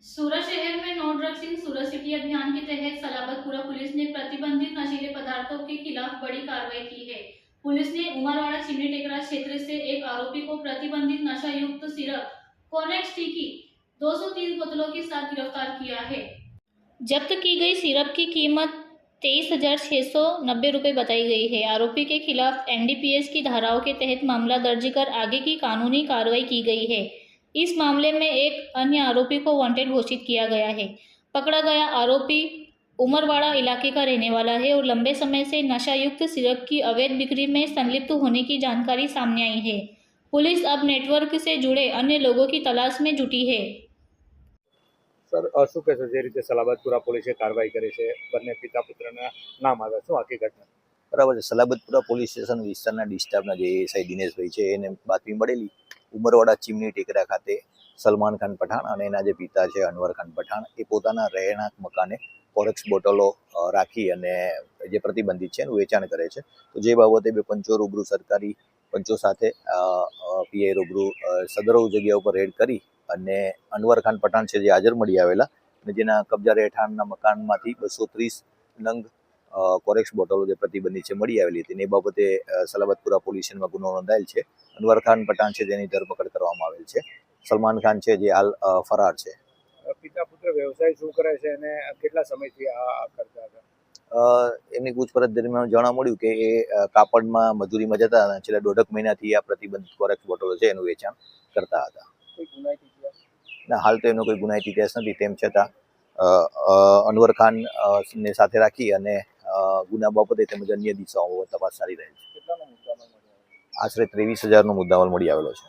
सूरत शहर में no drugs in Surat city अभियान के तहत सलाबतपुरा पुलिस ने प्रतिबंधित नशीले पदार्थों के खिलाफ बड़ी कार्रवाई की है। पुलिस ने उमरवाड़ा चिमनी टेकरा क्षेत्र से एक आरोपी को प्रतिबंधित नशा युक्त सिरप कॉनेक्स टी की 230 बोतलों के साथ गिरफ्तार किया है। जब्त की गई सिरप की कीमत 23,690 रुपये बताई गई है। आरोपी के खिलाफ एनडीपीएस की धाराओं के तहत मामला दर्ज कर आगे की कानूनी कार्रवाई की गई है। इस मामले में एक अन्य आरोपी को वांटेड घोषित किया गया है। पकड़ा गया आरोपी उमरवाड़ा इलाके का रहने वाला है और लंबे समय से नशायुक्त सिरप की अवैध बिक्री में संलिप्त होने की जानकारी सामने आई है। पुलिस अब नेटवर्क से जुड़े अन्य लोगों की तलाश में जुटी है। सर શું કહેશો જે રીતે સલાબતપુરા પોલીસે કાર્યવાહી કરી છે બંને પિતા પુત્રના નામ આવ્યા શું આખી ઘટના બરાબર છે। સલાબતપુરા પોલીસ સ્ટેશન વિસ્તારના ડિસ્ટાફના જે એએસઆઈ દિનેશભાઈ છે એને બાતમી મળેલી ઉમરવાડા ચીમની ટેકરા ખાતે સલમાન ખાન પઠાણ અને એના જે પિતા છે અનવર ખાન પઠાણ એ પોતાના રહેણાંક મકાને ફોરેક્સ બોટલો રાખી અને જે પ્રતિબંધિત છે એનું વેચાણ કરે છે। તો જે બાબતે બે પંચો રૂબરૂ સરકારી પંચો સાથે પીઆઈ રૂબરૂ સદરવ જગ્યા ઉપર રેડ કરી અને અનવર ખાન પઠાણ છે જે હાજર મળી આવેલા અને જેના કબજા રહેઠાણના મકાનમાંથી 230 નંગ કોરેક્સ બોટલો જે પ્રતિબંધિત છે મળી આવેલી હતી। એ બાબતે સલાબતપુરા પોલીસ સ્ટેશનમાં ગુનો નોંધાયેલ છે। અનવર ખાન પઠાણ છે જેની ધરપકડ કરવામાં આવેલ છે। સલમાન ખાન છે જે હાલ ફરાર છે। પિતા પુત્ર વ્યવસાય શું કરે છે અને કેટલા સમયથી આ કરતા હતા એમની પૂછપરછ દરમિયાન જાણવા મળ્યું કે એ કાપડમાં મજૂરીમાં જતા હતા। છેલ્લા 1.5 મહિનાથી આ પ્રતિબંધિત કોરેક્સ બોટલો છે એનું વેચાણ કરતા હતા। કોઈ ગુનાહિત ઇતિહાસ ના, હાલ તો એનો કોઈ ગુનાહિત ઇતિહાસ નથી। તેમ છતાં અનવર ખાન ને સાથે રાખી અને ગુના બાબતે તેમજ અન્ય દિશાઓ તપાસ ચાલી રહી છે। કેટલાનો મુદ્દામાલ મળ્યો આશરે 23,000નો મુદ્દામાલ મળી આવેલો છે।